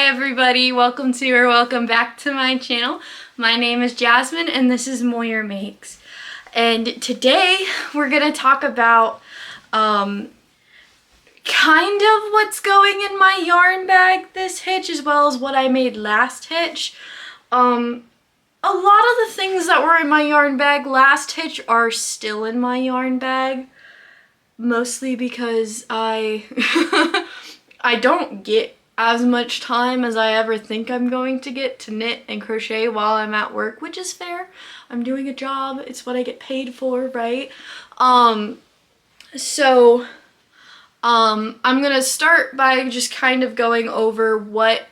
everybody, welcome to or welcome back to my channel. My name is Jasmine and this is Moyer Makes. And today we're gonna talk about kind of what's going in my yarn bag this hitch, as well as what I made last hitch. A lot of the things that were in my yarn bag last hitch are still in my yarn bag, mostly because I don't get as much time as I ever think I'm going to get to knit and crochet while I'm at work, which is fair. I'm doing a job, it's what I get paid for, right? I'm gonna start by just kind of going over what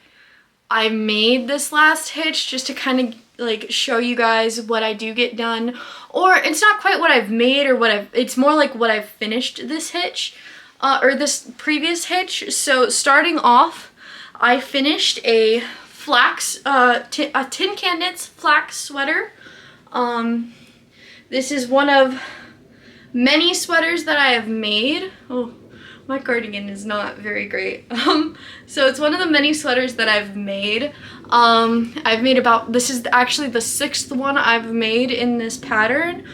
I made this last hitch, just to kind of like show you guys what I do get done. Or it's not quite what I've made or it's more like what I've finished this hitch, or this previous hitch. So starting off, I finished a flax, a Tin Can Knits flax sweater. This is one of many sweaters that I have made. Oh, my cardigan is not very great. So it's one of the many sweaters that I've made. I've made this is actually the 6th one I've made in this pattern,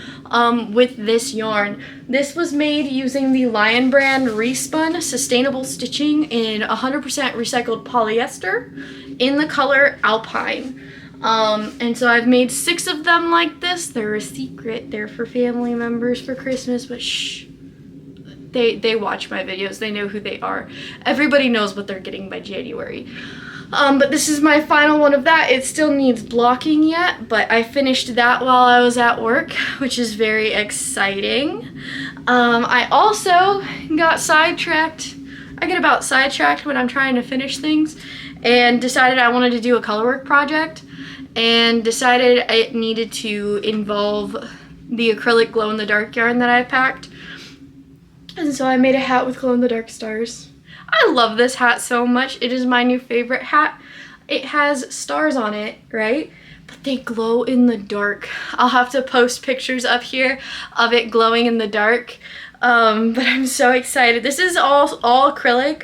with this yarn. This was made using the Lion brand Respun sustainable stitching in 100% recycled polyester in the color Alpine. And so I've made 6 of them like this. They're a secret. They're for family members for Christmas, but shh. They watch my videos. They know who they are. Everybody knows what they're getting by January. But this is my final one of that. It still needs blocking yet, but I finished that while I was at work, which is very exciting. I also got sidetracked. I get about sidetracked when I'm trying to finish things, and decided I wanted to do a colorwork project, and decided it needed to involve the acrylic glow-in-the-dark yarn that I packed. And so I made a hat with glow-in-the-dark stars. I love this hat so much. It is my new favorite hat. It has stars on it, right? But they glow in the dark. I'll have to post pictures up here of it glowing in the dark. But I'm so excited. This is all acrylic.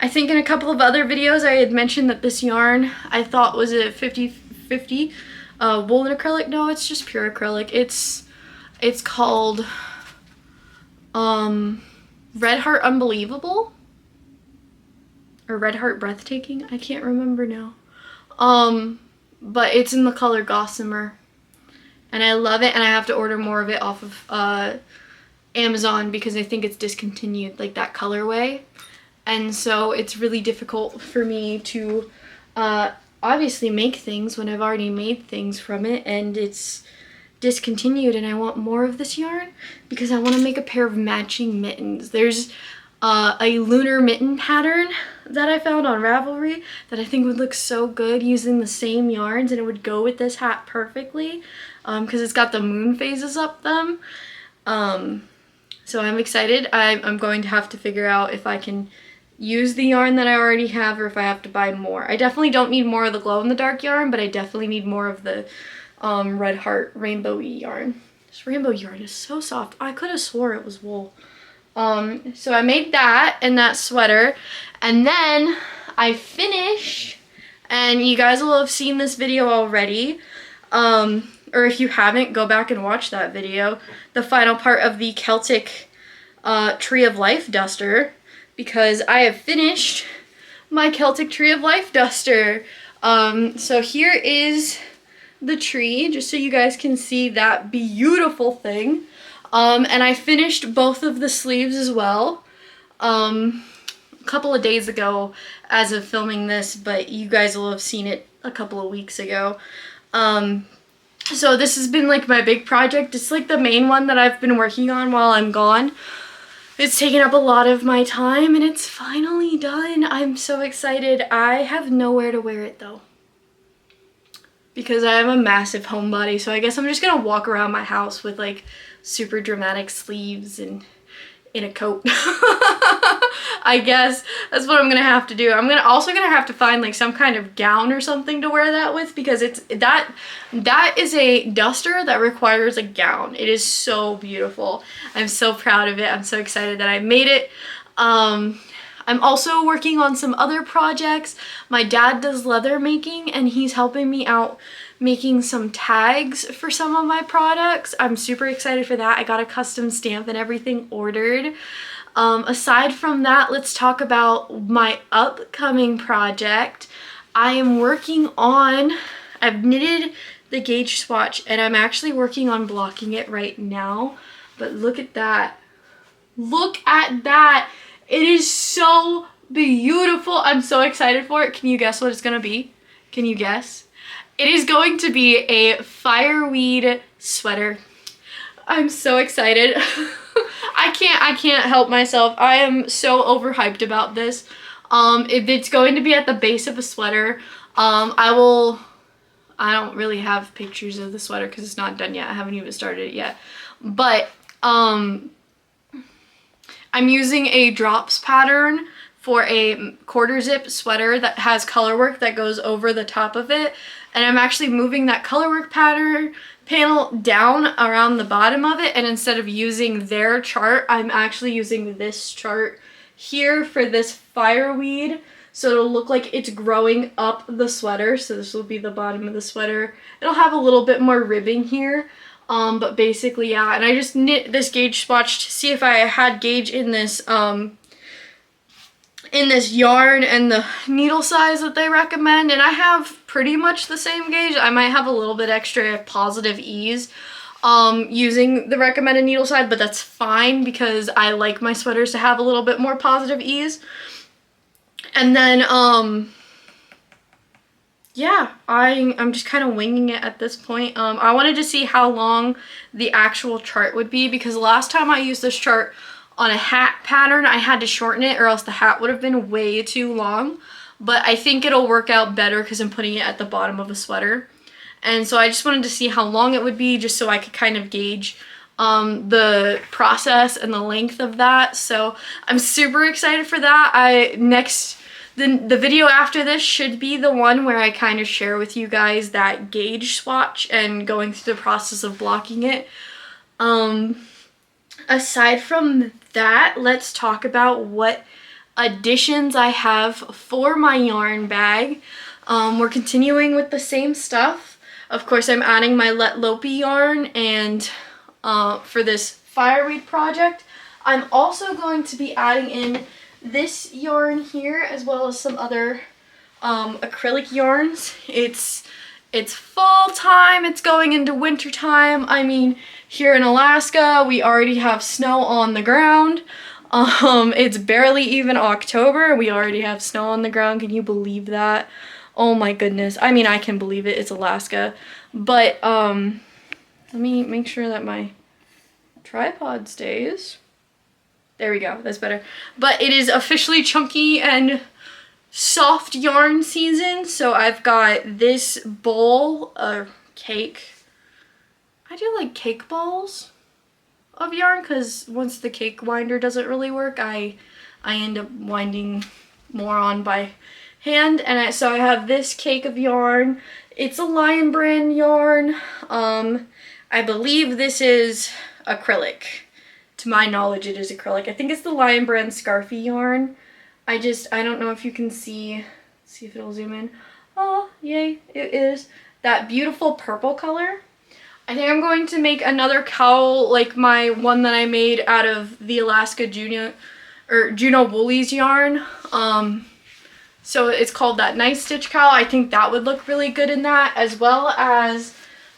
I think in a couple of other videos I had mentioned that this yarn I thought was a 50-50 wool and acrylic. No, it's just pure acrylic. It's called Red Heart Unbelievable, or Red Heart Breathtaking. I can't remember now. But it's in the color Gossamer, and I love it, and I have to order more of it off of Amazon because I think it's discontinued, like that colorway. And so it's really difficult for me to obviously make things when I've already made things from it, and it's discontinued, and I want more of this yarn because I want to make a pair of matching mittens. There's a lunar mitten pattern that I found on Ravelry that I think would look so good using the same yarns, and it would go with this hat perfectly because it's got the moon phases up them. So I'm excited. I'm going to have to figure out if I can use the yarn that I already have or if I have to buy more. I definitely don't need more of the glow-in-the-dark yarn, but I definitely need more of the Red Heart rainbow-y yarn. This rainbow yarn is so soft. I could have swore it was wool. So I made that and that sweater, and then I finished, and you guys will have seen this video already, or if you haven't, go back and watch that video, the final part of the Celtic Tree of Life duster, because I have finished my Celtic Tree of Life duster. So here is the tree, just so you guys can see that beautiful thing. And I finished both of the sleeves as well a couple of days ago as of filming this, but you guys will have seen it a couple of weeks ago. So this has been like my big project. It's like the main one that I've been working on while I'm gone. It's taken up a lot of my time, and it's finally done. I'm so excited. I have nowhere to wear it though, because I am a massive homebody, so I guess I'm just gonna walk around my house with like super dramatic sleeves and in a coat. I guess that's what I'm gonna have to do. I'm also gonna have to find like some kind of gown or something to wear that with, because that is a duster that requires a gown. It is so beautiful. I'm so proud of it. I'm so excited that I made it. I'm also working on some other projects. My dad does leather making and he's helping me out making some tags for some of my products. I'm super excited for that. I got a custom stamp and everything ordered. Aside from that, let's talk about my upcoming project. I am working on, I've knitted the gauge swatch and I'm actually working on blocking it right now. But look at that. Look at that. It is so beautiful. I'm so excited for it. Can you guess what it's gonna be? Can you guess? It is going to be a fireweed sweater. I'm so excited. I can't help myself. I am so overhyped about this. If it's going to be at the base of a sweater, I don't really have pictures of the sweater because it's not done yet. I haven't even started it yet. But I'm using a drops pattern for a quarter zip sweater that has color work that goes over the top of it. And I'm actually moving that color work pattern panel down around the bottom of it, and instead of using their chart, I'm actually using this chart here for this fireweed, so it'll look like it's growing up the sweater. So this will be the bottom of the sweater. It'll have a little bit more ribbing here, but basically, yeah. And I just knit this gauge swatch to see if I had gauge in this yarn and the needle size that they recommend, and I have pretty much the same gauge. I might have a little bit extra positive ease using the recommended needle size, but that's fine because I like my sweaters to have a little bit more positive ease. And then yeah, I'm just kind of winging it at this point. I wanted to see how long the actual chart would be, because last time I used this chart on a hat pattern, I had to shorten it or else the hat would have been way too long. But I think it'll work out better because I'm putting it at the bottom of a sweater. And so I just wanted to see how long it would be, just so I could kind of gauge the process and the length of that. So I'm super excited for that. The video after this should be the one where I kind of share with you guys that gauge swatch and going through the process of blocking it. Aside from that, let's talk about what additions I have for my yarn bag. We're continuing with the same stuff. Of course, I'm adding my Let Lopey yarn, and for this fireweed project, I'm also going to be adding in this yarn here, as well as some other acrylic yarns. It's fall time, it's going into winter time. I mean, here in Alaska, we already have snow on the ground. It's barely even October. We already have snow on the ground. Can you believe that? Oh my goodness. I mean, I can believe it. It's Alaska. But, let me make sure that my tripod stays. There we go. That's better. But it is officially chunky and soft yarn season. So I've got this bowl of cake. I do like cake balls of yarn, because once the cake winder doesn't really work, I end up winding more on by hand. And so I have this cake of yarn. It's a Lion brand yarn. I believe this is acrylic. To my knowledge, it is acrylic. I think it's the Lion brand Scarfy yarn. I don't know if you can see if it'll zoom in. Oh, yay, it is that beautiful purple color. I think I'm going to make another cowl like my one that I made out of the Alaska Juno Woolies yarn. So it's called that Nice Stitch cowl. I think that would look really good in that, as well as,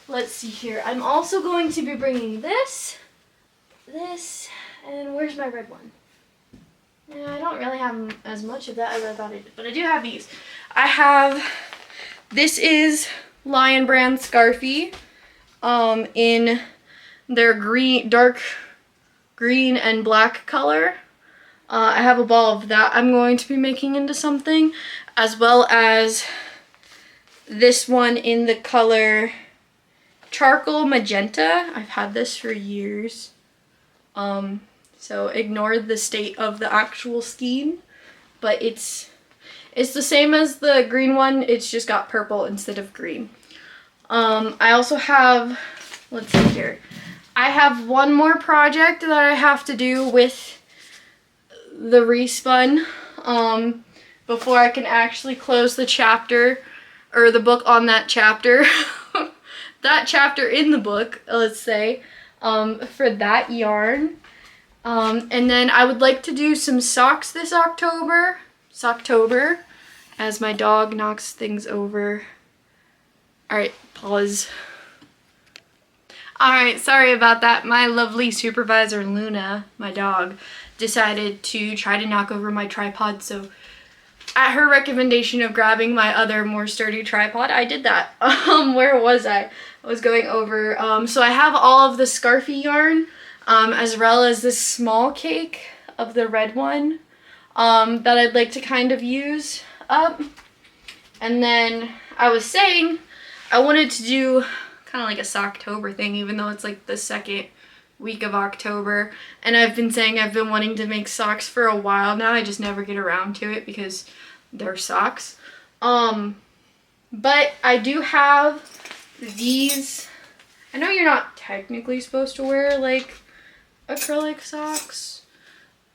let's see here. I'm also going to be bringing this, and where's my red one? Yeah, I don't really have as much of that as I thought I did, but I do have these. This is Lion brand Scarfy. In their dark green and black color. I have a ball of that I'm going to be making into something, as well as this one in the color charcoal magenta. I've had this for years. So ignore the state of the actual skein, but it's the same as the green one, it's just got purple instead of green. I also have, let's see here, I have one more project that I have to do with the respun before I can actually close the chapter, or the book on that chapter. That chapter in the book, let's say, for that yarn. And then I would like to do some socks this October. Socktober, as my dog knocks things over. Alright, pause. Alright, sorry about that. My lovely supervisor Luna, my dog, decided to try to knock over my tripod, so at her recommendation of grabbing my other more sturdy tripod, I did that. Where was I? I was going over, so I have all of the scarfy yarn, as well as this small cake of the red one, that I'd like to kind of use up. And then I was saying I wanted to do kind of like a Socktober thing, even though it's like the second week of October. And I've been saying I've been wanting to make socks for a while now. I just never get around to it because they're socks. But I do have these. I know you're not technically supposed to wear like acrylic socks,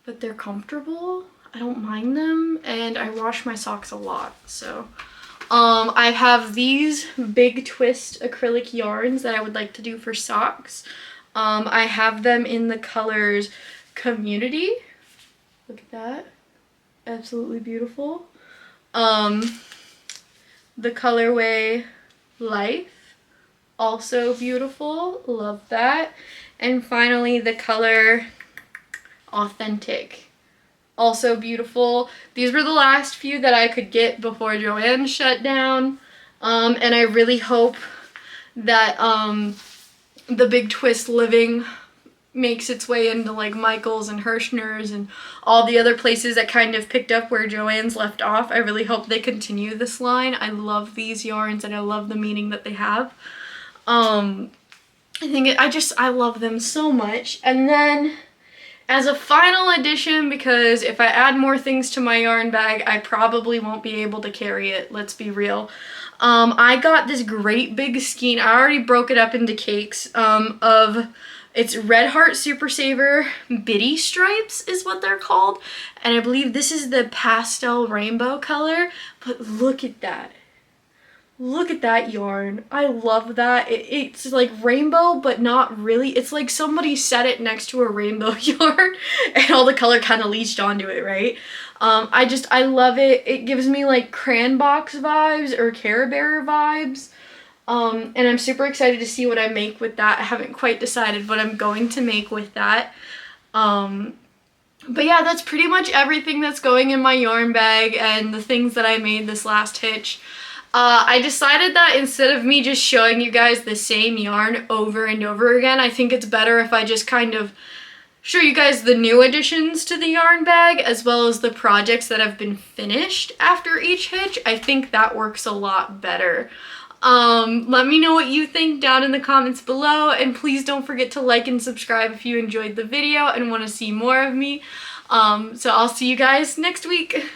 but they're comfortable. I don't mind them, and I wash my socks a lot, so I have these big twist acrylic yarns that I would like to do for socks. I have them in the colors Community. Look at that. Absolutely beautiful. The colorway Life. Also beautiful. Love that. And finally the color Authentic. Also beautiful. These were the last few that I could get before Joanne shut down. And I really hope that the Big Twist Living makes its way into like Michael's and Hirschner's and all the other places that kind of picked up where Joanne's left off. I really hope they continue this line. I love these yarns and I love the meaning that they have. I love them so much. And then as a final addition, because if I add more things to my yarn bag, I probably won't be able to carry it, let's be real. I got this great big skein. I already broke it up into cakes it's Red Heart Super Saver Biddy Stripes is what they're called. And I believe this is the pastel rainbow color, but look at that. Look at that yarn. I love that. It's like rainbow, but not really. It's like somebody set it next to a rainbow yarn and all the color kind of leached onto it, right? I love it. It gives me like Crayon Box vibes or Care Bear vibes. And I'm super excited to see what I make with that. I haven't quite decided what I'm going to make with that. But yeah, that's pretty much everything that's going in my yarn bag and the things that I made this last hitch. I decided that instead of me just showing you guys the same yarn over and over again, I think it's better if I just kind of show you guys the new additions to the yarn bag as well as the projects that have been finished after each hitch. I think that works a lot better. Let me know what you think down in the comments below, and please don't forget to like and subscribe if you enjoyed the video and want to see more of me. So I'll see you guys next week.